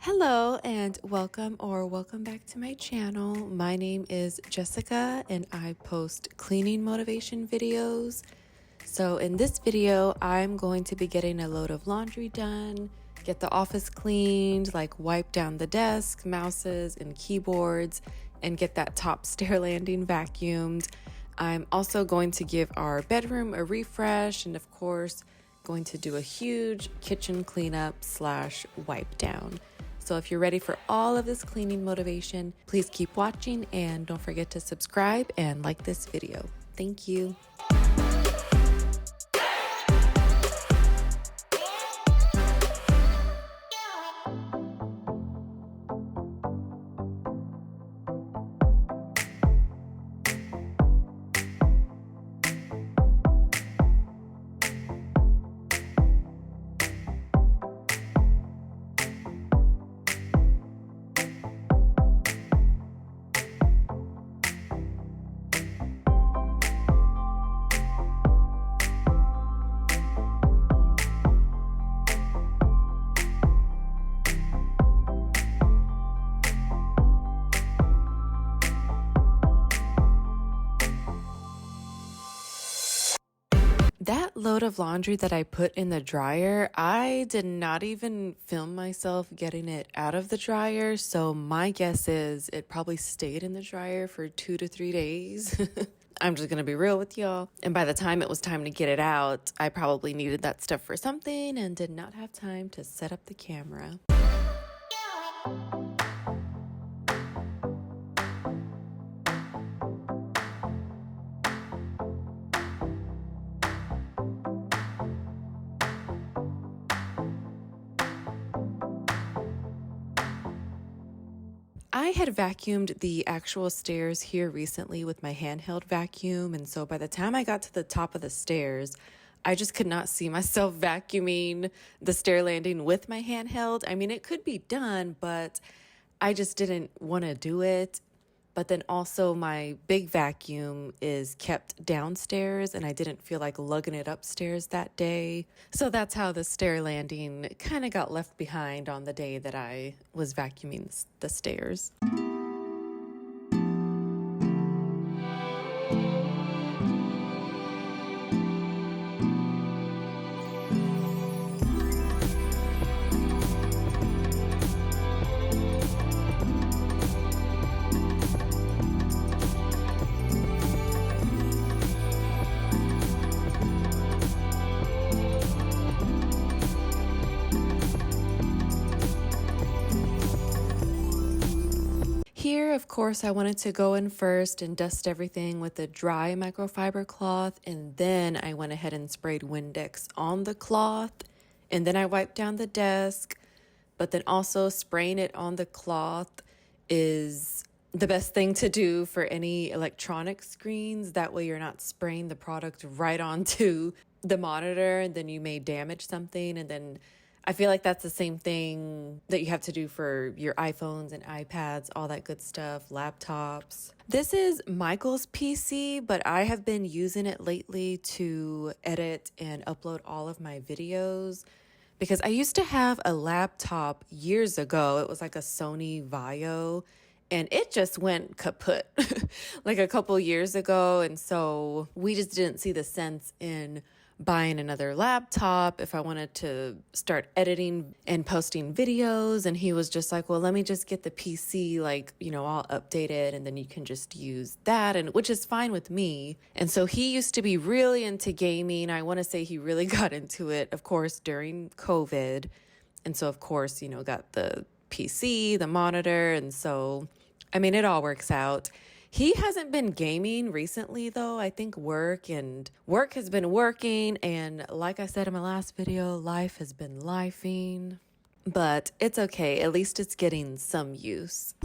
Hello and welcome back to my channel. My name is Jessica and I post cleaning motivation videos. So in this video, I'm going to be getting a load of laundry done, get the office cleaned, like wipe down the desk, mouses, and keyboards, and get that top stair landing vacuumed. I'm also going to give our bedroom a refresh and of course, going to do a huge kitchen cleanup / wipe down. So if you're ready for all of this cleaning motivation, please keep watching and don't forget to subscribe and like this video. Thank you. That load of laundry that I put in the dryer, I did not even film myself getting it out of the dryer. So my guess is it probably stayed in the dryer for 2 to 3 days. I'm just going to be real with y'all. And by the time it was time to get it out, I probably needed that stuff for something and did not have time to set up the camera. I had vacuumed the actual stairs here recently with my handheld vacuum, and so by the time I got to the top of the stairs, I just could not see myself vacuuming the stair landing with my handheld. I mean, it could be done, but I just didn't want to do it. But then also my big vacuum is kept downstairs and I didn't feel like lugging it upstairs that day. So that's how the stair landing kind of got left behind on the day that I was vacuuming the stairs. Here, of course, I wanted to go in first and dust everything with a dry microfiber cloth, and then I went ahead and sprayed Windex on the cloth, and then I wiped down the desk, but then also spraying it on the cloth is the best thing to do for any electronic screens. That way you're not spraying the product right onto the monitor and then you may damage something, and then I feel like that's the same thing that you have to do for your iPhones and iPads, all that good stuff, laptops. This is Michael's PC, but I have been using it lately to edit and upload all of my videos because I used to have a laptop years ago. It was like a Sony Vaio and it just went kaput like a couple years ago. And so we just didn't see the sense in buying another laptop if I wanted to start editing and posting videos. And he was just like, well, let me just get the PC, like, all updated and then you can just use that, and which is fine with me. And so he used to be really into gaming. I want to say he really got into it, of course, during COVID. And so, of course, got the PC, the monitor. And so, I mean, it all works out. He hasn't been gaming recently, though. I think work has been working. And like I said in my last video, life has been lifing. But it's okay. At least it's getting some use.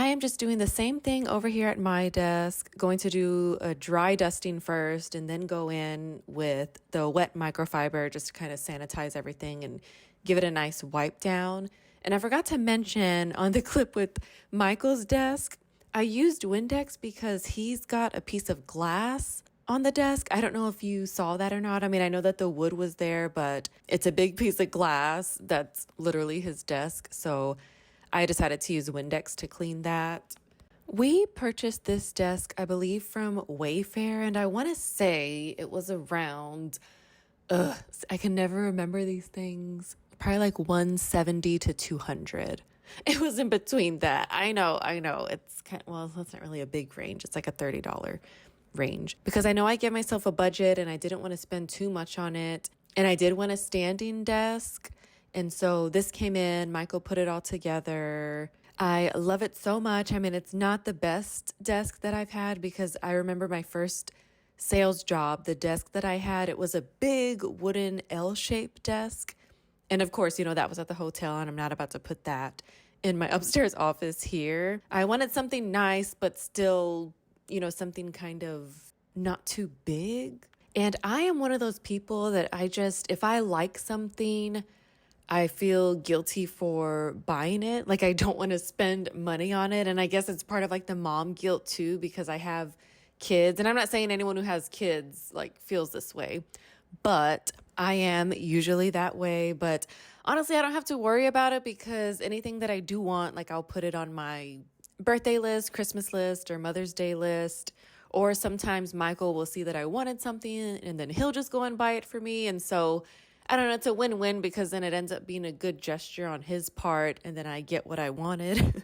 am just doing the same thing over here at my desk, going to do a dry dusting first and then go in with the wet microfiber just to kind of sanitize everything and give it a nice wipe down. And I forgot to mention on the clip with Michael's desk, I used Windex because he's got a piece of glass on the desk. I don't know if you saw that or not. I mean, I know that the wood was there, but it's a big piece of glass that's literally his desk. So I decided to use Windex to clean that. We purchased this desk, I believe, from Wayfair, and I want to say it was around, I can never remember these things, probably like 170 to 200. It was in between that. I know. It's well, that's not really a big range. It's like a $30 range because I know I gave myself a budget and I didn't want to spend too much on it. And I did want a standing desk. And so this came in, Michael put it all together. I love it so much. I mean, it's not the best desk that I've had because I remember my first sales job, the desk that I had, it was a big wooden L-shaped desk. And of course, that was at the hotel and I'm not about to put that in my upstairs office here. I wanted something nice, but still, something kind of not too big. And I am one of those people that if I like something, I feel guilty for buying it. Like I don't want to spend money on it. And I guess it's part of like the mom guilt too, because I have kids. And I'm not saying anyone who has kids like feels this way, but I am usually that way. But honestly, I don't have to worry about it because anything that I do want, like I'll put it on my birthday list, Christmas list, or Mother's Day list. Or sometimes Michael will see that I wanted something and then he'll just go and buy it for me. And so I don't know, it's a win-win because then it ends up being a good gesture on his part and then I get what I wanted.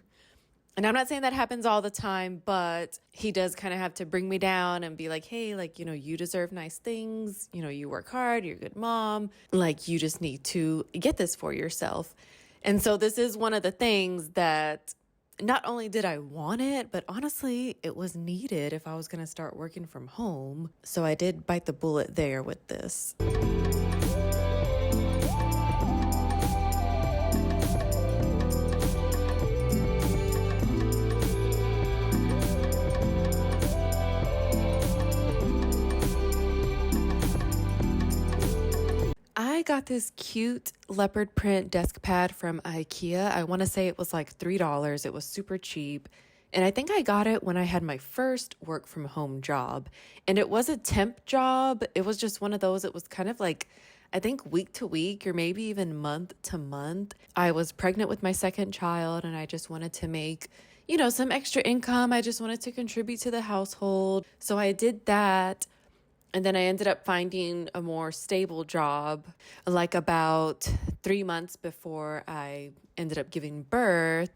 And I'm not saying that happens all the time, but he does kind of have to bring me down and be like, hey, like, you deserve nice things. You work hard, you're a good mom. Like, you just need to get this for yourself. And so this is one of the things that not only did I want it, but honestly, it was needed if I was going to start working from home. So I did bite the bullet there with this. I got this cute leopard print desk pad from IKEA. I want to say it was like $3. It was super cheap. And I think I got it when I had my first work from home job. And it was a temp job. It was just one of those, it was kind of like, I think week to week or maybe even month to month. I was pregnant with my second child and I just wanted to make, some extra income. I just wanted to contribute to the household. So I did that. And then I ended up finding a more stable job, like about 3 months before I ended up giving birth.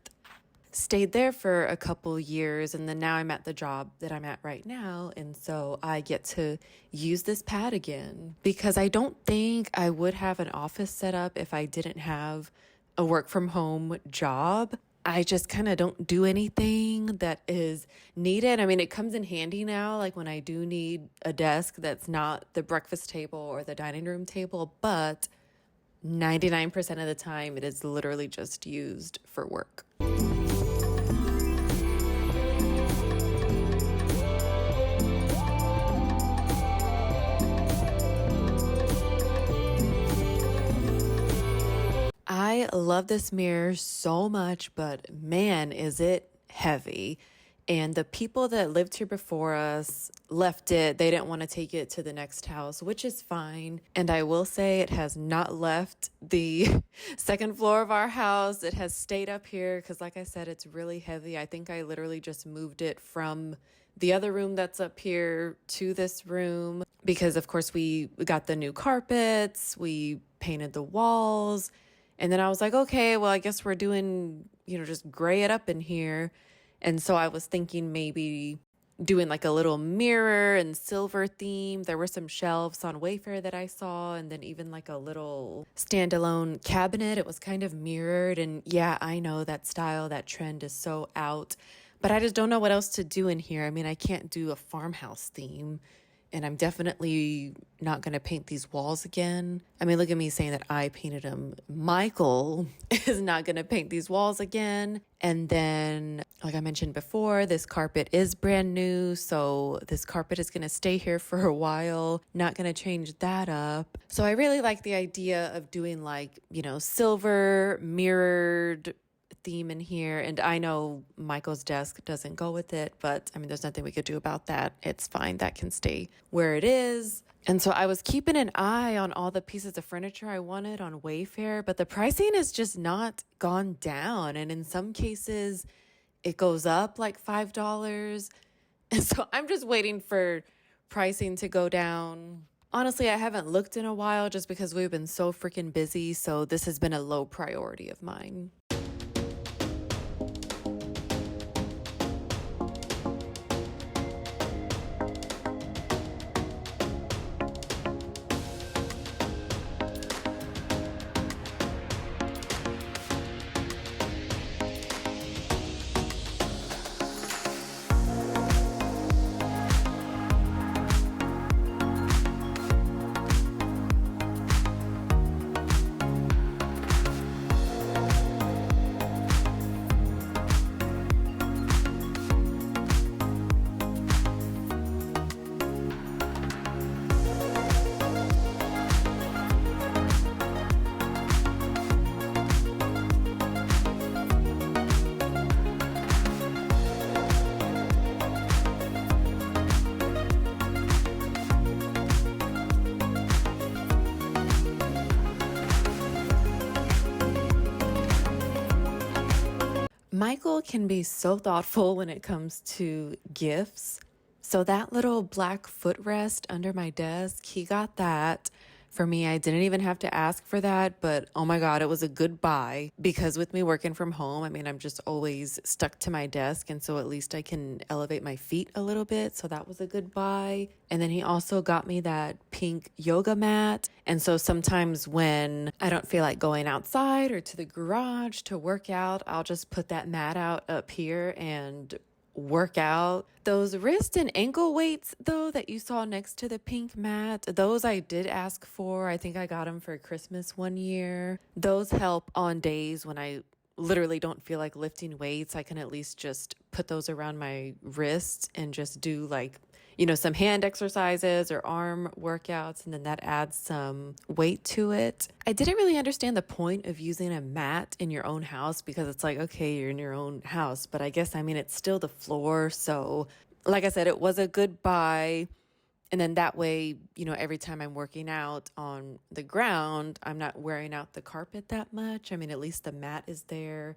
Stayed there for a couple years, and then now I'm at the job that I'm at right now. And so I get to use this pad again because I don't think I would have an office set up if I didn't have a work from home job. I just kind of don't do anything that is needed. I mean, it comes in handy now, like when I do need a desk that's not the breakfast table or the dining room table, but 99% of the time it is literally just used for work. I love this mirror so much, but man, is it heavy. And the people that lived here before us left it. They didn't want to take it to the next house, which is fine. And I will say it has not left the second floor of our house. It has stayed up here because, like I said, it's really heavy. I think I literally just moved it from the other room that's up here to this room because, of course, we got the new carpets. We painted the walls. And then I was like, okay, well, I guess we're doing, just gray it up in here. And so I was thinking maybe doing like a little mirror and silver theme. There were some shelves on Wayfair that I saw, and then even like a little standalone cabinet. It was kind of mirrored. And yeah, I know that style, that trend is so out, but I just don't know what else to do in here. I mean, I can't do a farmhouse theme And I'm definitely not going to paint these walls again. I mean, look at me saying that I painted them. Michael is not going to paint these walls again. And then, like I mentioned before, this carpet is brand new. So this carpet is going to stay here for a while. Not going to change that up. So I really like the idea of doing like, silver mirrored theme in here. And I know Michael's desk doesn't go with it, but I mean, there's nothing we could do about that. It's fine. That can stay where it is. And so I was keeping an eye on all the pieces of furniture I wanted on Wayfair, but the pricing has just not gone down. And in some cases, it goes up like $5. And so I'm just waiting for pricing to go down. Honestly, I haven't looked in a while just because we've been so freaking busy. So this has been a low priority of mine. Michael can be so thoughtful when it comes to gifts. So that little black footrest under my desk, he got that for me. I didn't even have to ask for that, but oh my God, it was a good buy because with me working from home, I mean, I'm just always stuck to my desk. And so at least I can elevate my feet a little bit. So that was a good buy. And then he also got me that pink yoga mat. And so sometimes when I don't feel like going outside or to the garage to work out, I'll just put that mat out up here and work out. Those wrist and ankle weights, though, that you saw next to the pink mat, those I did ask for. I think I got them for Christmas one year. Those help on days when I literally don't feel like lifting weights. I can at least just put those around my wrists and just do like, some hand exercises or arm workouts, and then that adds some weight to it. I didn't really understand the point of using a mat in your own house because it's like, okay, you're in your own house, but I guess, it's still the floor. So like I said, it was a good buy. And then that way, every time I'm working out on the ground, I'm not wearing out the carpet that much. At least the mat is there.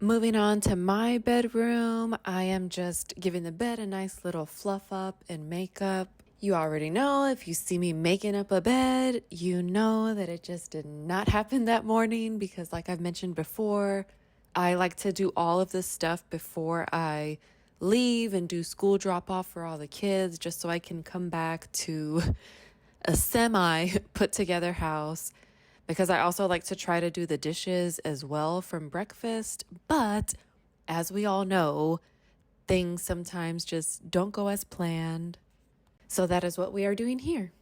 Moving on to my bedroom, I am just giving the bed a nice little fluff up and makeup. You already know, if you see me making up a bed, you know that it just did not happen that morning because like I've mentioned before, I like to do all of this stuff before I leave and do school drop off for all the kids just so I can come back to a semi put together house. Because I also like to try to do the dishes as well from breakfast. But as we all know, things sometimes just don't go as planned. So that is what we are doing here.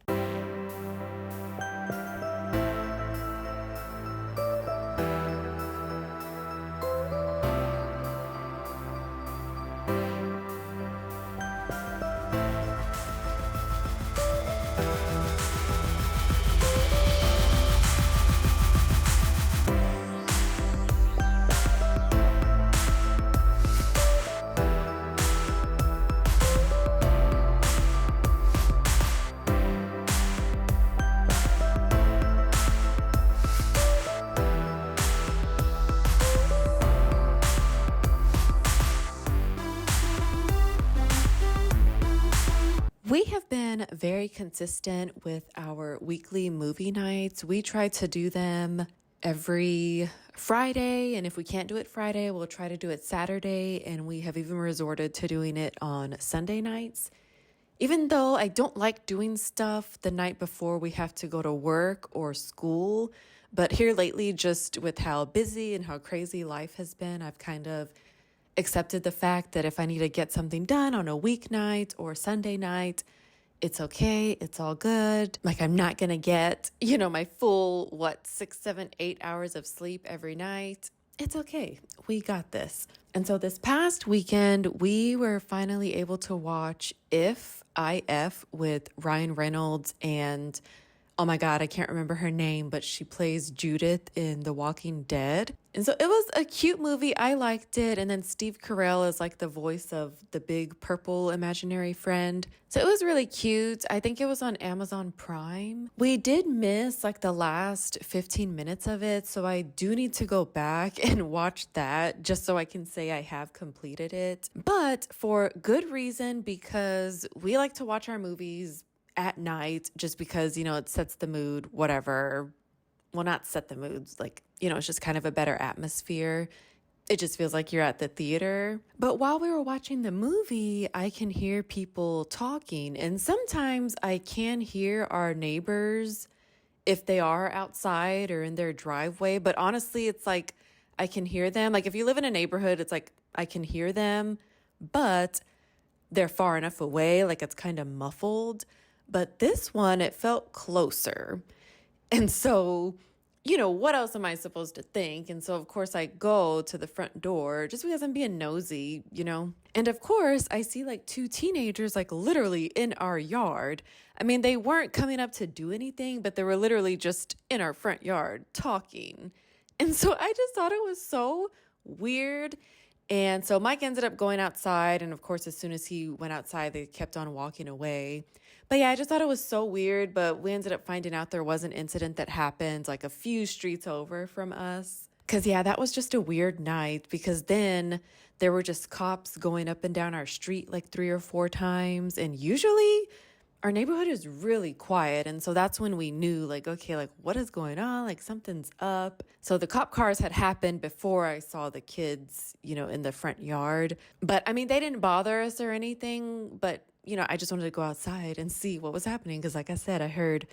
been very consistent with our weekly movie nights. We try to do them every Friday, and if we can't do it Friday, we'll try to do it Saturday, and we have even resorted to doing it on Sunday nights. Even though I don't like doing stuff the night before we have to go to work or school, but here lately, just with how busy and how crazy life has been, I've kind of accepted the fact that if I need to get something done on a weeknight or Sunday night, it's okay. It's all good. Like, I'm not going to get, my full, 6, 7, 8 hours of sleep every night. It's okay. We got this. And so this past weekend, we were finally able to watch If with Ryan Reynolds and, oh my God, I can't remember her name, but she plays Judith in The Walking Dead. And so it was a cute movie. I liked it. And then Steve Carell is like the voice of the big purple imaginary friend. So it was really cute. I think it was on Amazon Prime. We did miss like the last 15 minutes of it. So I do need to go back and watch that just so I can say I have completed it. But for good reason, because we like to watch our movies at night just because, it sets the mood, whatever. Well, not set the moods, it's just kind of a better atmosphere. It just feels like you're at the theater. But while we were watching the movie, I can hear people talking. And sometimes I can hear our neighbors if they are outside or in their driveway. But honestly, it's like I can hear them. Like if you live in a neighborhood, it's like I can hear them, but they're far enough away, like it's kind of muffled. But this one, it felt closer. And so, what else am I supposed to think? And so, of course, I go to the front door just because I'm being nosy, And of course, I see like two teenagers, like literally in our yard. I mean, they weren't coming up to do anything, but they were literally just in our front yard talking. And so I just thought it was so weird. And so Mike ended up going outside. And of course, as soon as he went outside, they kept on walking away. But yeah, I just thought it was so weird. But we ended up finding out there was an incident that happened like a few streets over from us. Because yeah, that was just a weird night because then there were just cops going up and down our street like 3 or 4 times. And usually our neighborhood is really quiet. And so that's when we knew like, okay, like what is going on? Like something's up. So the cop cars had happened before I saw the kids, in the front yard. But I mean, they didn't bother us or anything. But, I just wanted to go outside and see what was happening. Because like I said, I heard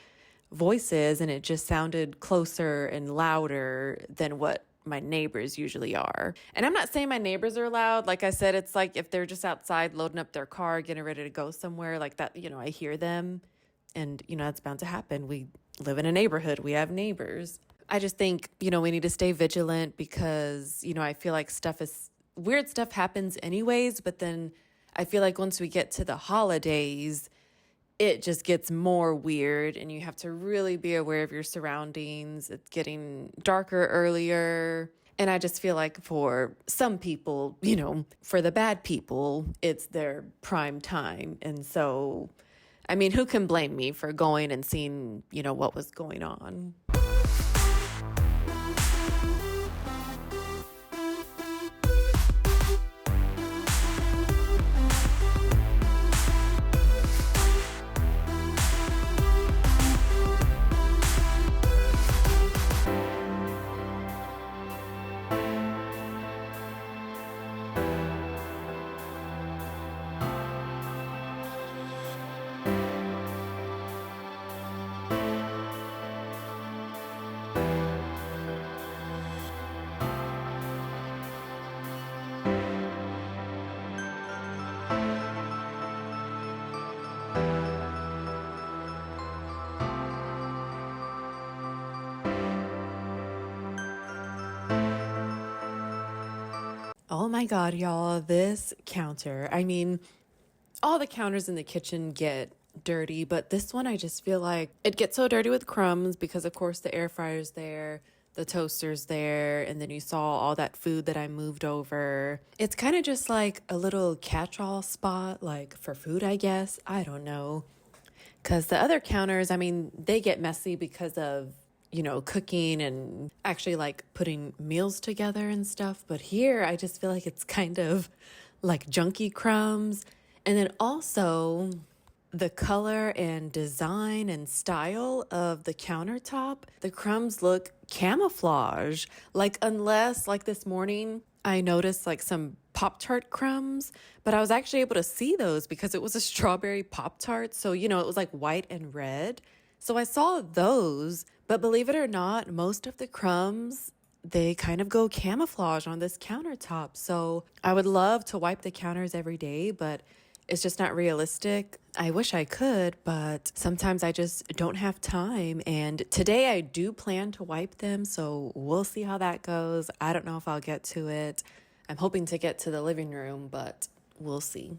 voices and it just sounded closer and louder than what my neighbors usually are. And I'm not saying my neighbors are loud. Like I said, it's like if they're just outside loading up their car, getting ready to go somewhere like that, I hear them and, that's bound to happen. We live in a neighborhood. We have neighbors. I just think, we need to stay vigilant because, I feel like weird stuff happens anyways, but then I feel like once we get to the holidays, it just gets more weird and you have to really be aware of your surroundings. It's getting darker earlier. And I just feel like for some people, for the bad people, it's their prime time. And so, I mean, who can blame me for going and seeing, what was going on? Oh my God, y'all, this counter. I mean, all the counters in the kitchen get dirty, but this one I just feel like it gets so dirty with crumbs because of course the air fryer's there, the toaster's there, and then you saw all that food that I moved over. It's kind of just like a little catch-all spot, like for food, I guess. I don't know. Because the other counters, I mean, they get messy because of cooking and actually like putting meals together and stuff. But here, I just feel like it's kind of like junky crumbs. And then also, the color and design and style of the countertop, the crumbs look camouflage. Like, unless, like this morning, I noticed like some Pop-Tart crumbs, but I was actually able to see those because it was a strawberry Pop-Tart. So, it was like white and red. So I saw those, but believe it or not, most of the crumbs, they kind of go camouflage on this countertop. So I would love to wipe the counters every day, but it's just not realistic. I wish I could, but sometimes I just don't have time. And today I do plan to wipe them, so we'll see how that goes. I don't know if I'll get to it. I'm hoping to get to the living room, but we'll see.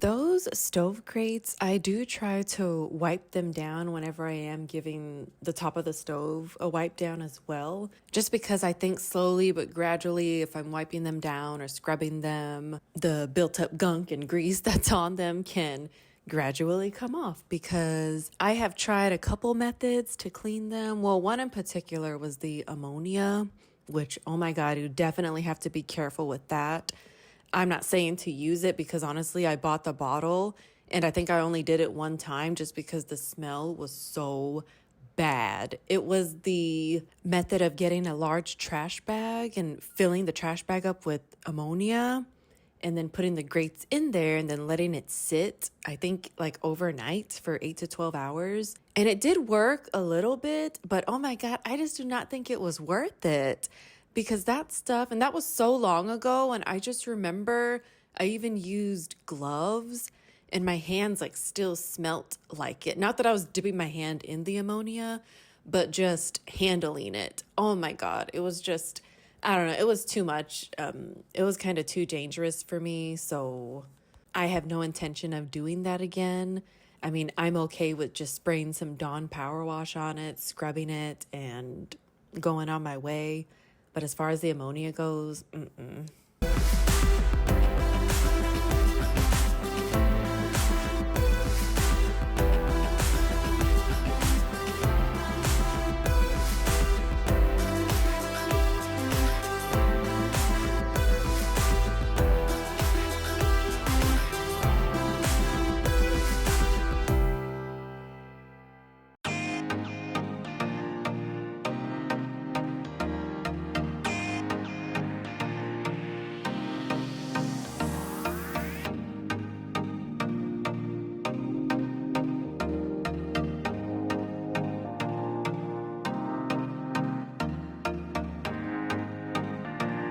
Those stove grates, I do try to wipe them down whenever I am giving the top of the stove a wipe down as well. Just because I think slowly but gradually, if I'm wiping them down or scrubbing them, the built up gunk and grease that's on them can gradually come off. Because I have tried a couple methods to clean them. Well, one in particular was the ammonia, which, oh my God, you definitely have to be careful with that. I'm not saying to use it because honestly, I bought the bottle and I think I only did it one time just because the smell was so bad. It was the method of getting a large trash bag and filling the trash bag up with ammonia and then putting the grates in there and then letting it sit, I think like overnight for 8 to 12 hours. And it did work a little bit, but oh my God, I just do not think it was worth it. Because that stuff, and that was so long ago, and I just remember I even used gloves and my hands like still smelt like it. Not that I was dipping my hand in the ammonia, but just handling it. Oh my God, it was just, I don't know, it was too much. It was kind of too dangerous for me, so I have no intention of doing that again. I mean, I'm okay with just spraying some Dawn Power Wash on it, scrubbing it, and going on my way. But as far as the ammonia goes, mm-mm.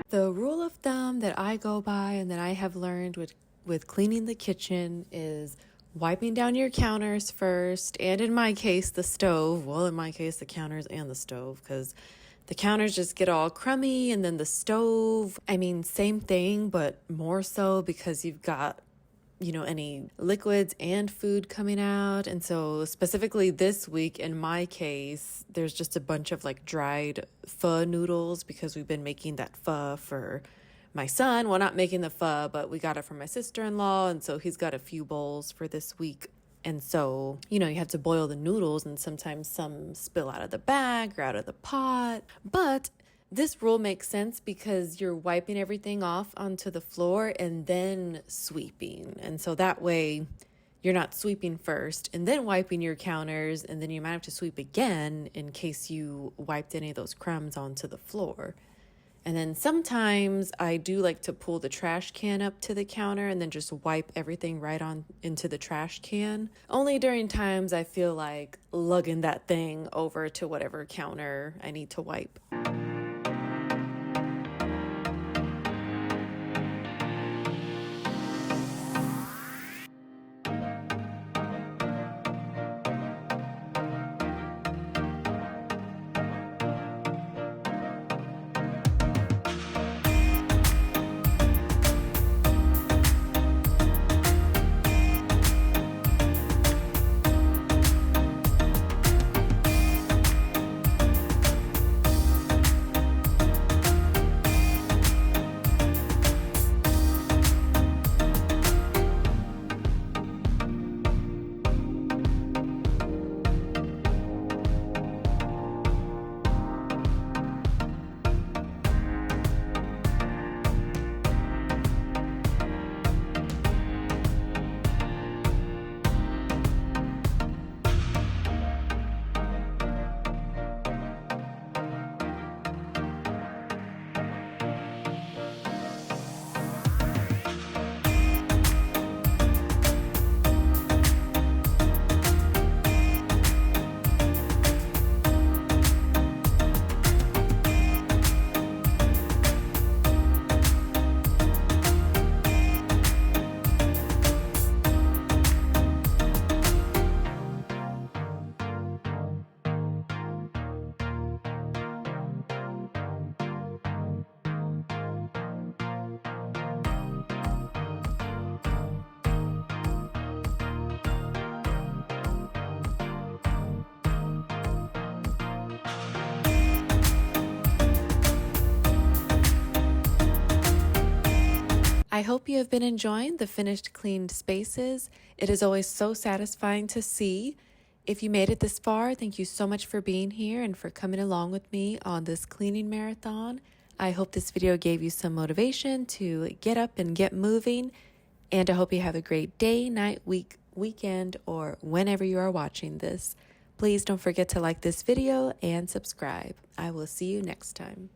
The rule of thumb that I go by and that I have learned with cleaning the kitchen is wiping down your counters first, and in my case, the stove. Well, in my case, the counters and the stove, because the counters just get all crummy, and then the stove, I mean, same thing, but more so because you've got any liquids and food coming out. And so specifically this week, in my case, there's just a bunch of like dried pho noodles because we've been making that pho for my son. Well, not making the pho, but we got it from my sister-in-law. And so he's got a few bowls for this week. And so, you have to boil the noodles and sometimes some spill out of the bag or out of the pot. But this rule makes sense because you're wiping everything off onto the floor and then sweeping. And so that way you're not sweeping first and then wiping your counters, and then you might have to sweep again in case you wiped any of those crumbs onto the floor. And then sometimes I do like to pull the trash can up to the counter and then just wipe everything right on into the trash can. Only during times I feel like lugging that thing over to whatever counter I need to wipe. hope you have been enjoying the finished cleaned spaces. It is always so satisfying to see. If you made it this far, thank you so much for being here and for coming along with me on this cleaning marathon. I hope this video gave you some motivation to get up and get moving. And I hope you have a great day, night, week, weekend, or whenever you are watching this. Please don't forget to like this video and subscribe. I will see you next time.